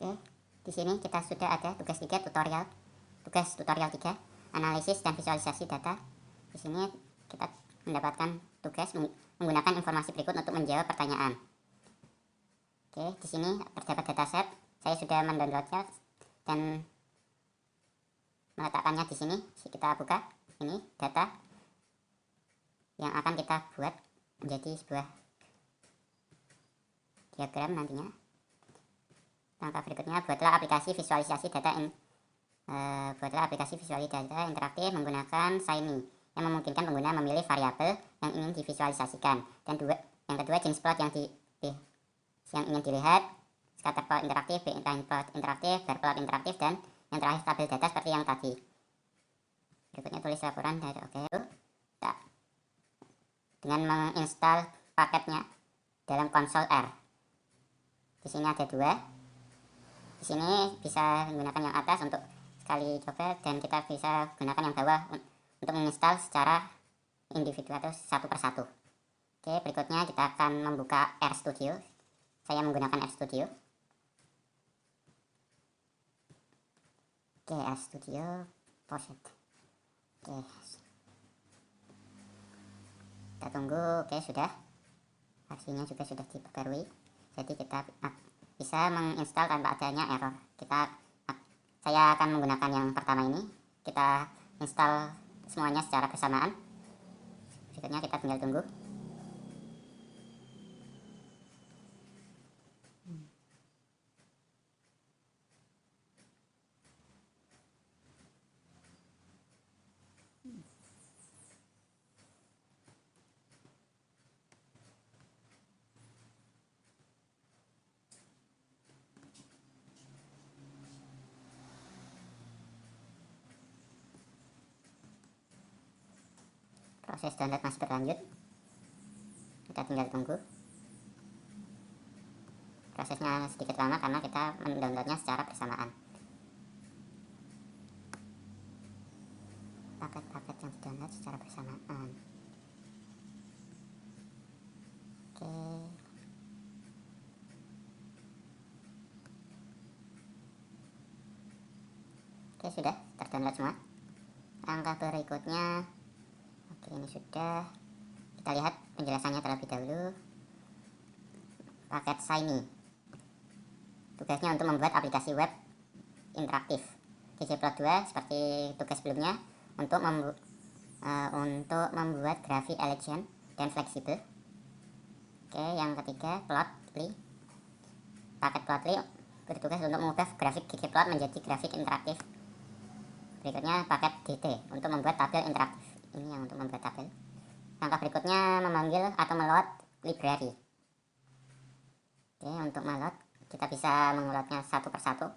Oke, di sini kita sudah ada tugas 3 tutorial. Tugas tutorial 3, analisis dan visualisasi data. Di sini kita mendapatkan tugas menggunakan informasi berikut untuk menjawab pertanyaan. Oke, di sini terdapat dataset. Saya sudah mendownloadnya dan meletakkannya di sini. Kita buka. Ini data yang akan kita buat menjadi sebuah diagram nantinya. Langkah berikutnya, buatlah aplikasi visualisasi data interaktif menggunakan Shiny yang memungkinkan pengguna memilih variabel yang ingin divisualisasikan. Dan yang kedua, jenis plot yang ingin dilihat, scatter plot interaktif, line plot interaktif, bar plot interaktif, dan yang terakhir tabel data seperti yang tadi. Berikutnya tulis laporan dari dengan menginstal paketnya dalam konsol R. Di sini ada 2. Di sini bisa menggunakan yang atas untuk sekali coba, dan kita bisa gunakan yang bawah untuk menginstal secara individu atau satu persatu. Oke, berikutnya kita akan membuka RStudio. Saya menggunakan RStudio. Oke, RStudio Poset. Oke, kita tunggu. Oke, sudah, versinya juga sudah diperbarui, jadi kita bisa menginstal tanpa adanya error. Saya akan menggunakan yang pertama ini. Kita install semuanya secara bersamaan. Berikutnya kita tinggal tunggu. Proses download masih berlanjut. Kita tinggal tunggu. Prosesnya sedikit lama karena kita mendownloadnya secara bersamaan. Paket-paket yang didownload secara bersamaan. Oke, sudah terdownload semua. Langkah berikutnya, oke, ini sudah. Kita lihat penjelasannya terlebih dahulu. Paket Shiny, tugasnya untuk membuat aplikasi web interaktif. ggplot2 seperti tugas sebelumnya untuk membuat grafik elegan dan fleksibel. Oke, yang ketiga, Plotly. Paket Plotly bertugas untuk mengubah grafik ggplot menjadi grafik interaktif. Berikutnya paket DT untuk membuat tabel interaktif. Ini yang untuk membuat tabel. Langkah berikutnya memanggil atau meload library. Oke, untuk meload kita bisa mengeloadnya satu persatu.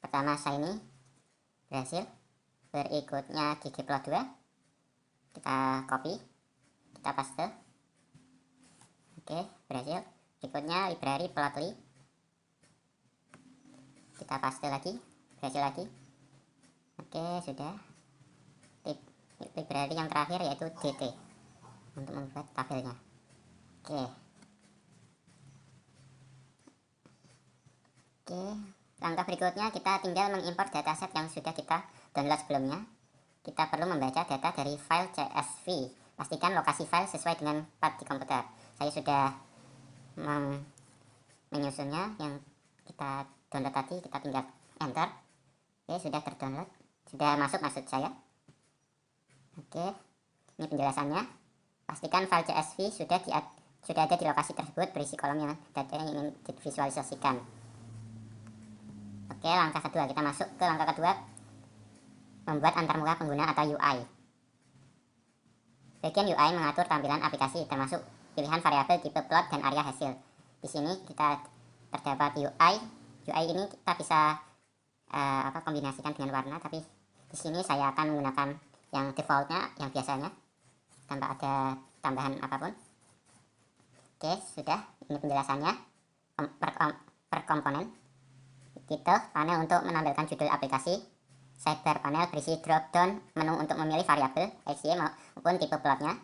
Pertama Shiny, berhasil. Berikutnya ggplot2, kita copy, kita paste. Oke, berhasil. Berikutnya library Plotly, kita paste lagi, berhasil lagi. Oke, sudah. Library yang terakhir yaitu DT untuk membuat tabelnya. Oke, langkah berikutnya kita tinggal mengimport dataset yang sudah kita download sebelumnya. Kita perlu membaca data dari file CSV. Pastikan lokasi file sesuai dengan path di komputer. Saya sudah menyusunnya, yang kita download tadi. Kita tinggal enter. Oke, sudah terdownload, sudah masuk maksud saya. Oke, ini penjelasannya. Pastikan file CSV sudah ada di lokasi tersebut, berisi kolom yang data yang ingin divisualisasikan. Oke, langkah kedua, kita masuk ke langkah kedua, membuat antarmuka pengguna atau UI. Bagian UI mengatur tampilan aplikasi, termasuk pilihan variabel, tipe plot, dan area hasil. Di sini kita terdapat UI. UI ini kita bisa kombinasikan dengan warna, tapi di sini saya akan menggunakan yang defaultnya, yang biasanya, tanpa ada tambahan apapun. Oke, sudah. Ini penjelasannya per komponen. Title panel untuk menampilkan judul aplikasi. Sidebar panel berisi drop down menu untuk memilih variabel XY maupun tipe plotnya.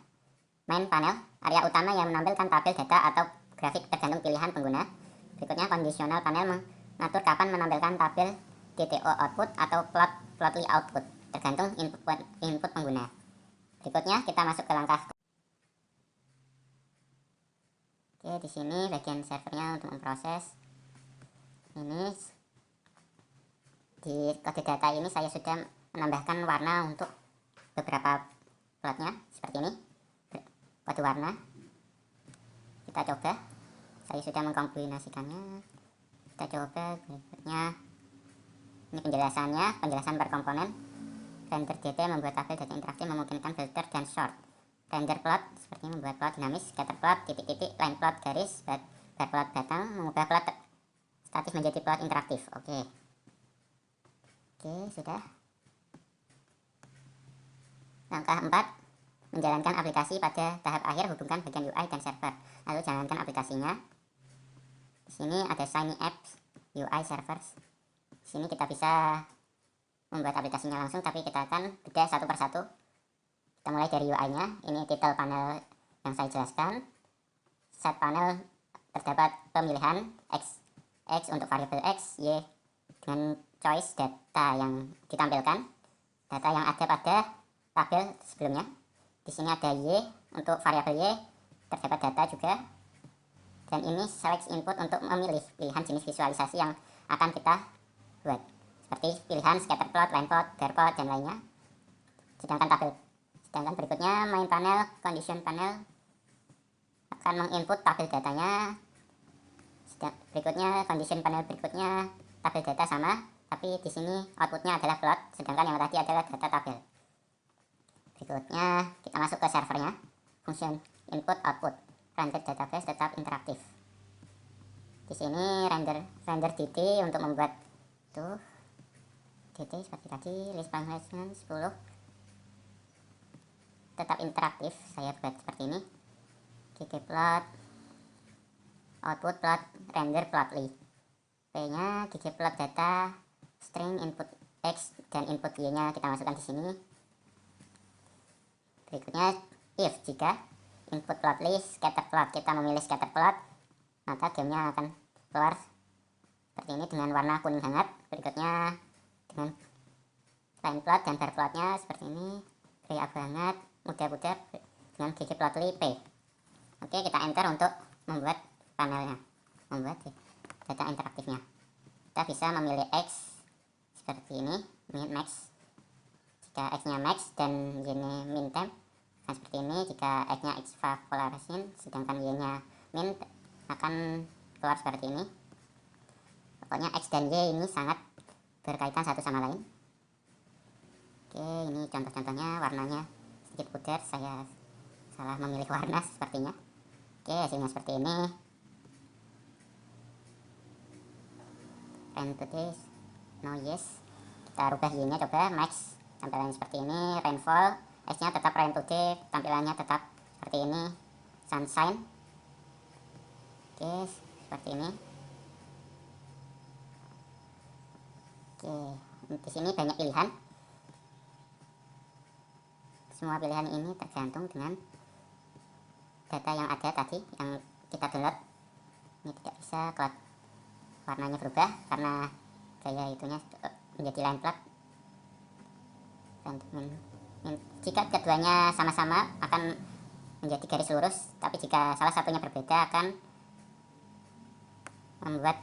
Main panel area utama yang menampilkan tabel data atau grafik tergantung pilihan pengguna. Berikutnya conditional panel ngatur kapan menampilkan tabel TTO output atau plotly output, tergantung input pengguna. Berikutnya kita masuk ke langkah. Oke, di sini bagian servernya untuk memproses. Ini di kode data ini saya sudah menambahkan warna untuk beberapa plotnya seperti ini, kode warna. Kita coba, saya sudah mengkombinasikannya. Kita coba berikutnya. Ini penjelasan per komponen. Render DT membuat tabel data interaktif memungkinkan filter dan sort. Render plot seperti membuat plot dinamis, scatter plot, titik-titik, line plot, garis, bar plot batang, mengubah plot statis menjadi plot interaktif. Oke, sudah. Langkah 4, menjalankan aplikasi pada tahap akhir, hubungkan bagian UI dan server. Lalu jalankan aplikasinya. Di sini ada Shiny Apps UI Servers. Di sini kita bisa membuat aplikasinya langsung, tapi kita akan bedah satu persatu. Kita mulai dari UI-nya. Ini title panel yang saya jelaskan. Set panel terdapat pemilihan X untuk variabel X, Y dengan choice data yang ditampilkan, data yang ada pada tabel sebelumnya. Di sini ada Y untuk variabel Y, terdapat data juga. Dan ini select input untuk memilih pilihan jenis visualisasi yang akan kita buat, seperti pilihan scatter plot, line plot, bar plot, dan lainnya. Sedangkan berikutnya main panel, condition panel akan menginput tabel datanya. Berikutnya condition panel berikutnya tabel data sama, tapi di sini outputnya adalah plot, sedangkan yang tadi adalah data tabel. Berikutnya kita masuk ke servernya. Function input output, render database tetap interaktif. Di sini render DT untuk membuat tuh DT seperti tadi, list function 10 tetap interaktif. Saya buat seperti ini. ggplot output plot render plotly. P-nya ggplot data string input X dan input Y-nya kita masukkan di sini. Berikutnya if jika input plotly scatter plot, kita memilih scatter plot, maka gamenya akan keluar seperti ini dengan warna kuning hangat. Berikutnya dengan line plot dan bar plotnya seperti ini, gray abu hangat, muda-muda dengan ggplotly P. Oke, kita enter untuk membuat panelnya, membuat data interaktifnya. Kita bisa memilih X seperti ini, min max. Jika X-nya max dan Y-nya min temp, akan seperti ini. Jika X-nya extrapolation sedangkan Y-nya min, akan keluar seperti ini. Pokoknya X dan Y ini sangat berkaitan satu sama lain. Oke, ini contoh-contohnya, warnanya sedikit pudar, saya salah memilih warna sepertinya. Oke, hasilnya seperti ini. Rain to this, no yes. Kita rubah Y-nya, coba max, tampilannya seperti ini. Rainfall, X-nya tetap rain to day, tampilannya tetap seperti ini. Sunshine, oke, seperti ini. Oke, di sini banyak pilihan. Semua pilihan ini tergantung dengan data yang ada tadi, yang kita download. Ini tidak bisa cloud warnanya berubah karena gaya itunya menjadi line plot. Jika keduanya sama-sama akan menjadi garis lurus, tapi jika salah satunya berbeda akan membuat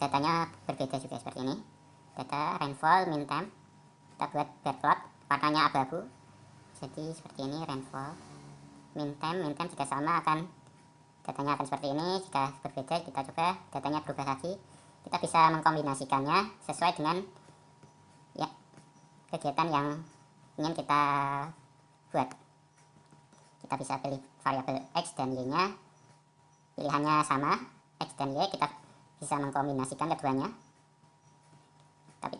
datanya berbeda juga seperti ini. Data rainfall min time, kita buat bar plot, warnanya abu-abu, jadi seperti ini. Rainfall min time jika sama akan datanya akan seperti ini. Jika berbeda kita coba datanya berubah lagi. Kita bisa mengkombinasikannya sesuai dengan ya kegiatan yang ingin kita buat. Kita bisa pilih variabel X dan Y nya, pilihannya sama X dan Y, kita bisa mengkombinasikan keduanya. Tapi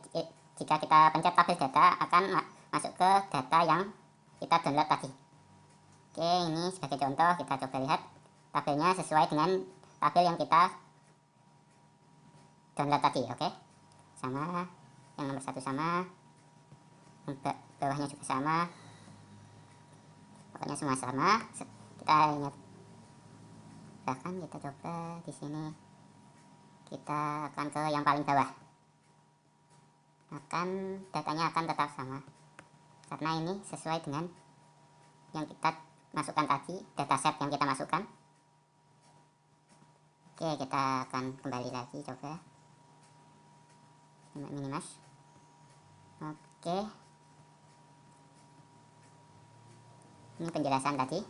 jika kita pencet tabel data akan masuk ke data yang kita download tadi. Oke, ini sebagai contoh kita coba lihat tabelnya sesuai dengan tabel yang kita download tadi. Oke, sama, yang nomor 1 sama, yang bawahnya juga sama, pokoknya semua sama. Kita ingat, bahkan kita coba di sini kita akan ke yang paling bawah, datanya akan tetap sama karena ini sesuai dengan yang kita masukkan tadi, dataset yang kita masukkan. Oke, kita akan kembali lagi, coba minimas. Oke, ini penjelasan tadi,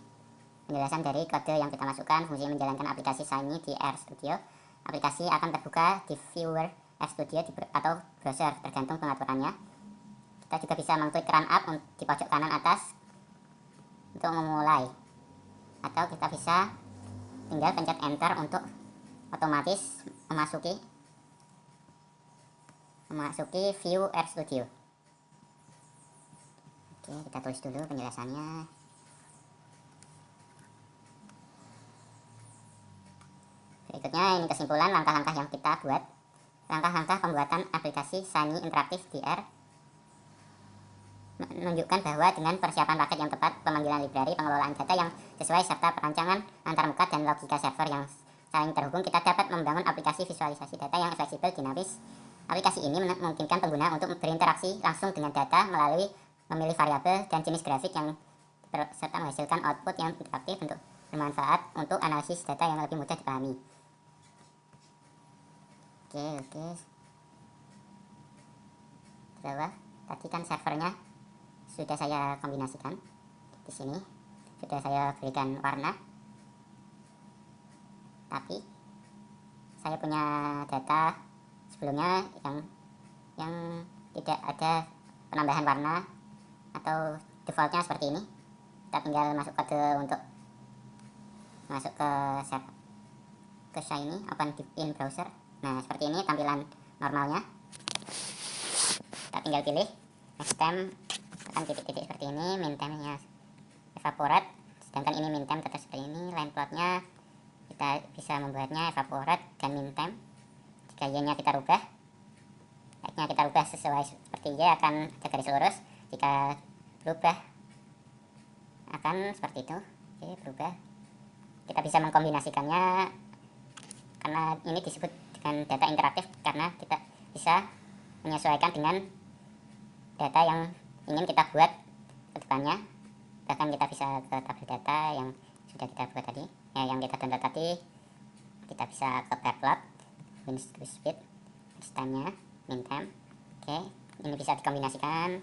penjelasan dari kode yang kita masukkan. Fungsi menjalankan aplikasi Shiny di RStudio. Aplikasi akan terbuka di viewer RStudio atau browser, tergantung pengaturannya. Kita juga bisa mengklik run up di pojok kanan atas untuk memulai, atau kita bisa tinggal pencet enter untuk otomatis memasuki view RStudio. Oke, kita tulis dulu penjelasannya. Berikutnya ini kesimpulan langkah-langkah yang kita buat. Langkah-langkah pembuatan aplikasi Shiny Interaktif di R menunjukkan bahwa dengan persiapan paket yang tepat, pemanggilan library, pengelolaan data yang sesuai, serta perancangan antarmuka dan logika server yang saling terhubung, kita dapat membangun aplikasi visualisasi data yang fleksibel, dinamis. Aplikasi ini memungkinkan pengguna untuk berinteraksi langsung dengan data melalui memilih variabel dan jenis grafik yang serta menghasilkan output yang interaktif untuk bermanfaat untuk analisis data yang lebih mudah dipahami. Oke. Bawah tadi kan servernya sudah saya kombinasikan. Di sini sudah saya berikan warna. Tapi saya punya data sebelumnya yang tidak ada penambahan warna atau defaultnya seperti ini. Kita tinggal masuk kode untuk masuk ke Shiny, open in browser. Nah, seperti ini tampilan normalnya. Kita tinggal pilih next time, tekan titik-titik seperti ini, min time-nya evaporate, sedangkan ini min time tetap seperti ini. Line plotnya kita bisa membuatnya evaporate dan min time. Jika y-nya kita rubah, x-nya kita rubah sesuai seperti y, akan ada garis lurus. Jika berubah akan seperti itu. Oke, berubah. Kita bisa mengkombinasikannya karena ini disebut dengan data interaktif, karena kita bisa menyesuaikan dengan data yang ingin kita buat ke depannya. Bahkan kita bisa ke tabel data yang sudah kita buat tadi, yang kita download tadi. Kita bisa ke pair plot, win speed, first time-nya, min time. Oke, ini bisa dikombinasikan.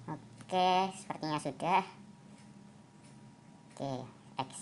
Oke, sepertinya sudah. Oke, X.